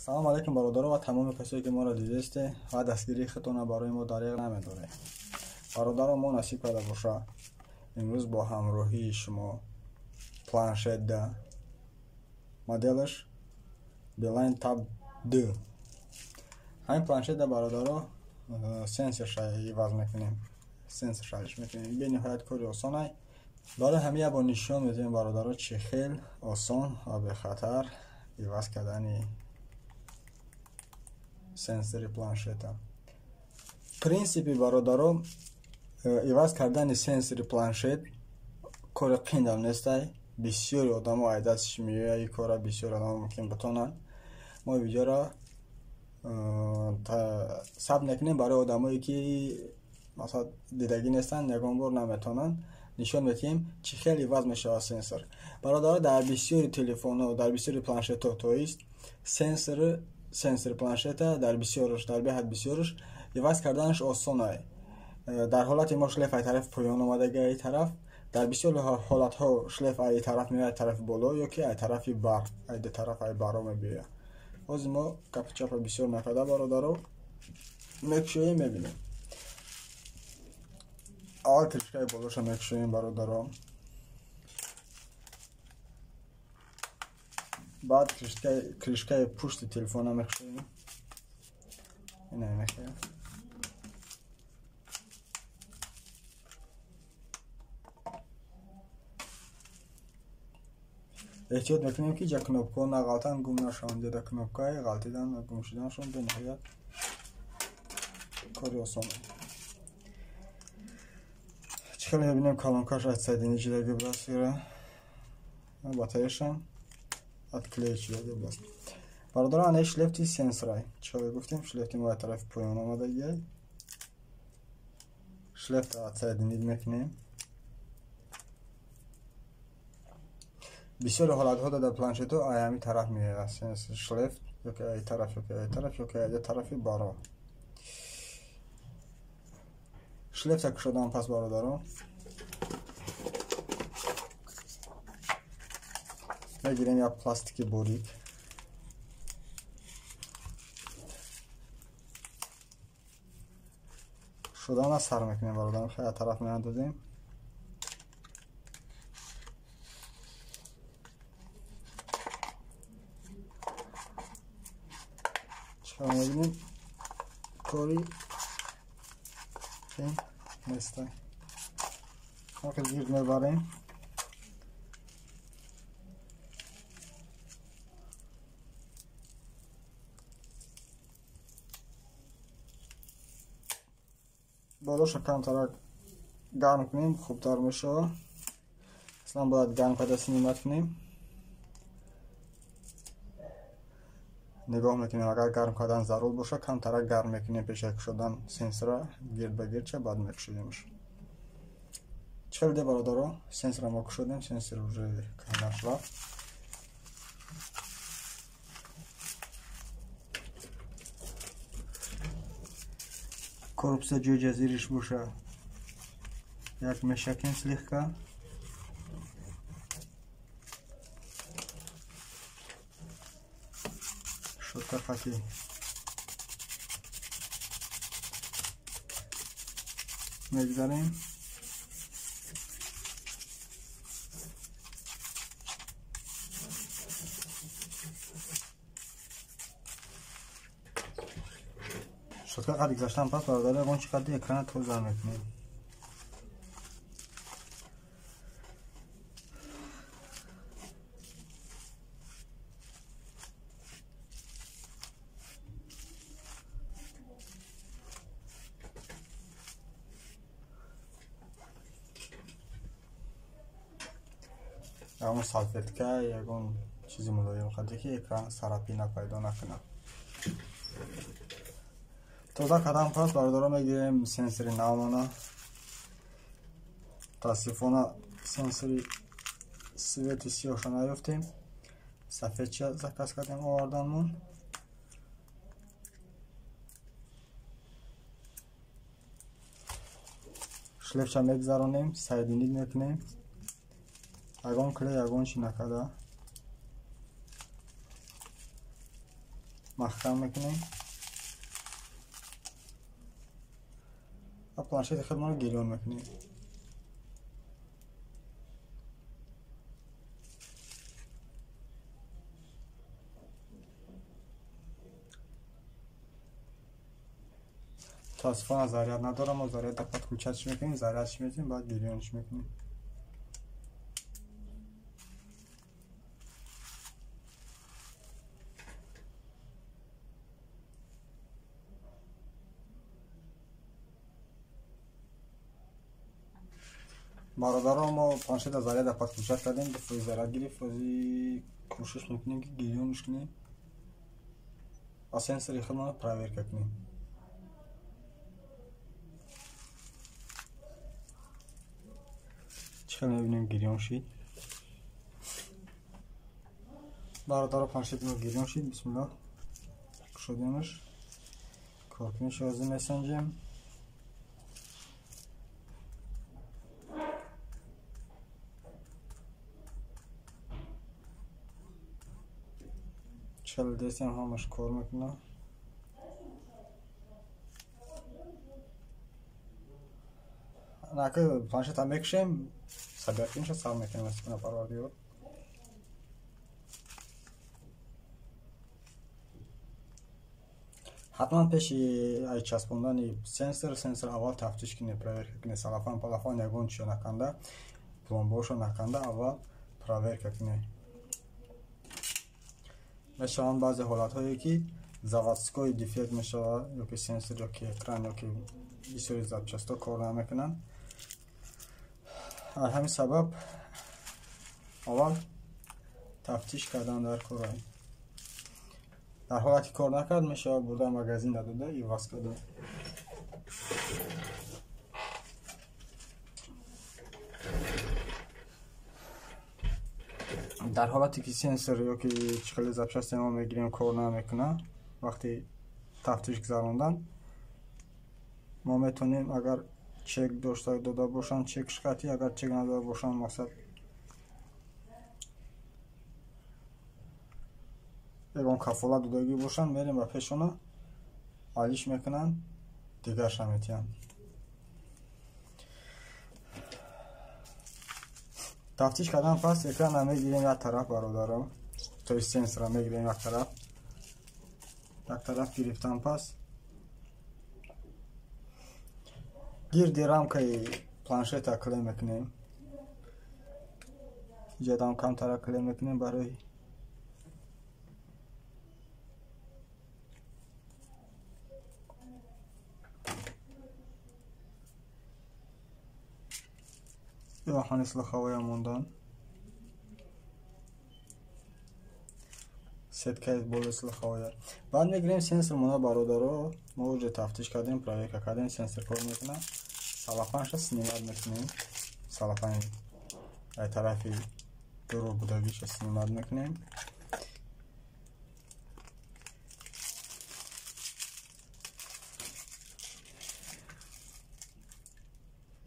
салом алайкум бародаро ва тамоми касое ки моро дидесте ва дастгирии худтона барои мо дариқ намедоред. бародаро, мо насиб карда боша имрӯз бо ҳамроҳии шумо планшетда моделаш Beeline Tab 2 ҳамин планшетда бародаро сенсорша иваз мекунем. сенсоршаш мекунем. бениҳоят кори осон ай. дора ҳамия бо нишон медиҳем бародаро чӣ хел осон ва бехатар иваз кардани сенсори планшета. принсипи бародаро иваз кардани сенсори планшет кори қиндам нестай. бисёри одамо ай дастиш меояд ин кора бисёри одамо мумкин битонанд. мо видеоро сабт мекунем барои одамое ки масалан дидагӣ нестанд, ягон бор наметонанд. нишон медиҳем чӣ хел иваз мешавад сенсор. бародаро дар бисёри телефонҳо, дар бисёри планшетҳо тоист сенсори планшета дар бисёрш, дар беҳад бисёрш иваз карданаш осон ай. дар ҳолати мо шлеф ай тарафи поён омадаги ай тараф, дар бисёри ҳолатҳо шлеф ай тараф меояд тарафи боло ёки ай тарафи бар, ай ду тараф ай баро мебиёяд. ҳозир мо капи чапа бисёр накарда бародаро мекушоем мебинем. аввал кришкаи болоша мекушоем бародаро. баъд кришкаи пушти телефона мекушоем. ина мехоям. эҳтиёт мекунем ки ҷа кнопкаҳо нағалтан гум нашаванд. деда кнопкаи ғалтидан ва гум шуданашон бениҳоят кори осон. чӣ хеле мебинем калонкаш айтсайдини ҷидаги бластира батареяшам отклеи ҷидаги бласт. бародаро ана шлефти сенсорай. чӣ хеле гуфтем шлефти мо ай тарафи поён омадагиай. шлефта айтсайдини мекунем. бисёри ҳолатҳо дар планшетҳо ай ҳамин тараф меояд сенсор шлеф ёки ай тараф ёки ай тараф ёки ай тарафи баро. шлефта кушодам пас бародаро мегирем як пластики борик шудана сар мекунем бародаро. хеле тараф меандозем. мебинем кори ин нестай. вақти гирд мебарем. болоша камтарак гарм кунем, хубтар мешавад. аслан бояд гарм карда синимат кунем. нигоҳ мекунем агар гарм кардан зарур боша камтарак гарм мекунем пешаи кушодан сенсора гирд ба гирдча баъд мекушоемш. чӣ хел де бародаро сенсора мо кушодем. сенсор уже канаш рафт. корпуса ҷои ҷазириш боша як мешакем слегка. шутка хати мегзарем. шутка хати гзаштан пас бародаро ягон чӣ қадри экрана тоза мекунем. ягон салфетка ягон чизи мулоим қадре ки экран сарапӣ напайдо накунад. тоза кардан пас бародаро мегирем сенсори навмона. мутаассифона сенсори свети сиёҳша наёфтем. сафедча заказ кардем оварданмон. шлефча мегзаронем, сайдинид мекунем. ягон клей, ягон чӣ накарда محکم میکنیم و پلانشت خودمان رو گریون میکنیم. متاسفانه ضرریت ندارم و ضرریت دقت کوچکش میکنیم، ضرریتش میکنیم بعد گریونش میکنیم. برادران ما پلانشت از ضرریت دقت کوچک کردیم، به فوزی ضرریت گیری فوزی کوشش میکنیم که گریونش کنیم و سنسوری خودمان رو پراورک کنیم. چخیل میبینیم گریون شید. برادر پلانشت ما گریون شید. بسم الله شدیمش کارکنش از مسنجم چل دستی هم همش کار میکنه. نکه پلانشت هم میکشیم سبیعتینش سر میکنیم استفنه پروردیو. حتما پیش ای چسبوندن سنسور اول تفتیش کنی، پراورک کنی، سلافان پلافان یگون چیو نکنده، پلمباشو نکنده اول پراورک کنی. مثل آن بعضی حالت هایی که заводской دیفکت میشه یا که سنسور یا که اکران یا که بسیاری زبچستا کار نمیکنن. همین سبب اول تفتیش کردن در کارهای. در حالتی کار نکرد میشه بردن مگزین داده ایواز کرده. در حالتی که سنسور یا که چخیل زبچست ما میگیریم کار نمیکنه، وقتی تفتیش گذراندن ما میتونیم اگر چک داشته داده باشن چک شکتی، اگر چک نداده باشن مثلا یکان کفالت دادگی باشن میریم و پیشونه حالیش میکنن دیگر شمیتیم. تفتیش کردن پس اکران هم میگیریم یک طرف برادرم توی سنسور هم میگیریم یک طرف گرفتن پس گیردی رامکای پلانشت ها کلیم میکنیم. جدا کم تر کلیم میکنیم برای یا خانیس لخواه موندن ست کیس بولس لخواه. بعد میگیریم سنسور مونه برادر ما اوج تفتیش کردیم پراورک کردیم سنسور کار میکنه. سلافانش سنیمت میکنیم، سلافان ای طرفی درو بودگیش سنیمت میکنیم.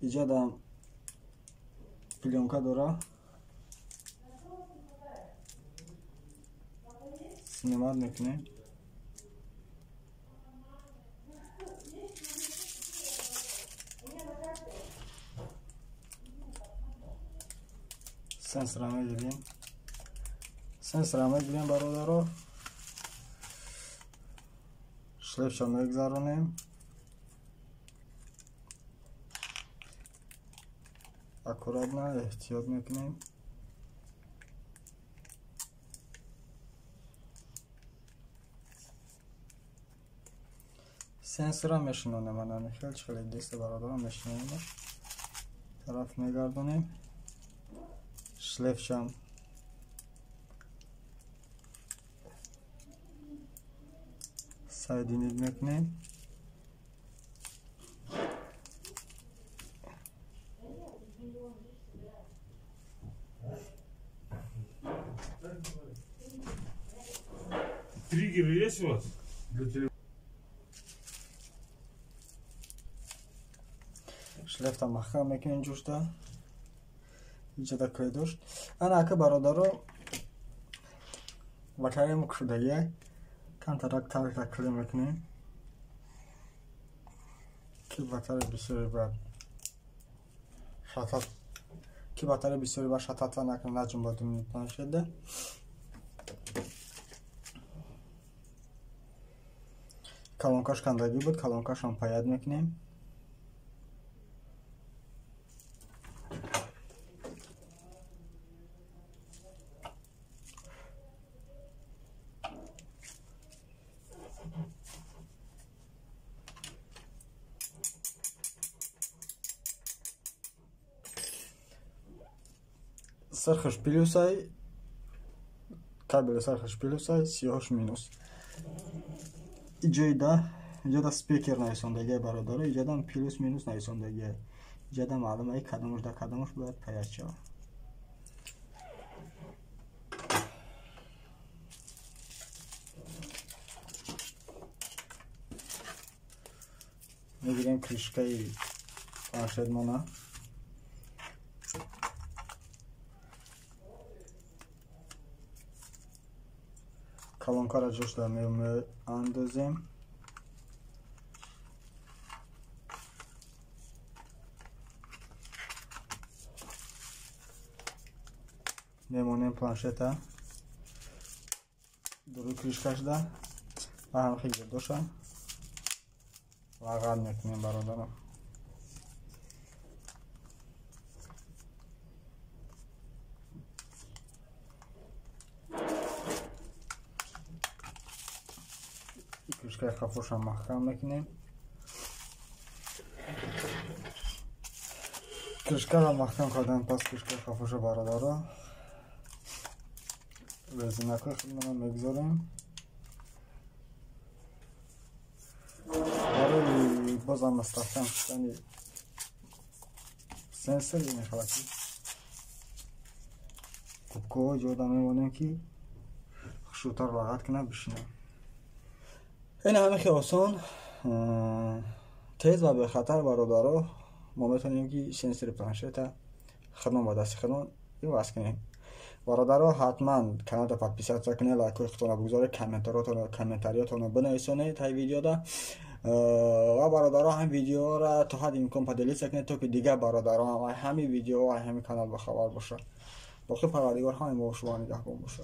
ایجاد هم پلیونکا داره سنیمت میکنیم. سنسور هم میگیریم برادر رو شلیفش هم میگذارونیم. اکورات نه احتیاط میکنیم. سنسور هم میشنونه من نمیخیل چخیلی دست برادر هم میشنونه طرف میگردونیم. شلیفش هم سایدینید میکنیم. Триггер есть у вас? شلیفت هم محکم میکنیم جوش ده اینجا ده که داشت انا که برادر رو وکریم کردگیه کنترکت تکلی میکنیم که بطر بسیاری باید شطط که بطر بسیاری باید شطط نکنیم نجم باید میتونن شده کلونکاش کندگی بود کلونکاش هم پاید میکنیم سرخش پلوسای کابل سرخش پلوسای سیاهش مینوس اینجا سپیکر نویسندگی براداره اینجا هم پلوس مینوس نویسندگی اینجا معلومه ای کدامش در کدامش باید پیاد شود میگیریم کریشکای پلانشت مونه کلونکا را جوش در میومه اندازیم میمونیم پلانشت درو کریشکش ده و هم خیلی دوشه و قد میکنیم برادرم کریشکای خفوش هم محکم میکنیم کریشکای هم محکم کردن پس کریشکای خفوش برادره رزینکای خودمون میگذاریم برای بازم مستحکم شدن سنسر این خلاصی کوبکو جودا میمونیم که شوتر راحت کنه بشینه این همه خیلی آسان تیز و به خطر برادره ما میتونیم که سنسر پلانشت خدمت با دست خدمت این واسه کنیم برادرها حتما کانال را پادپیسات کنید لایک خودتون بگذارید کامنتاریاتون بنویسونید تا ویدیو دا و برادرها هم ویدیو را تا حد امکان پادلیت کنید تا که دیگه برادرها هم همین ویدیو و همین کانال با خبر باشه باقی پروردگار هم با شما نگهبان باشه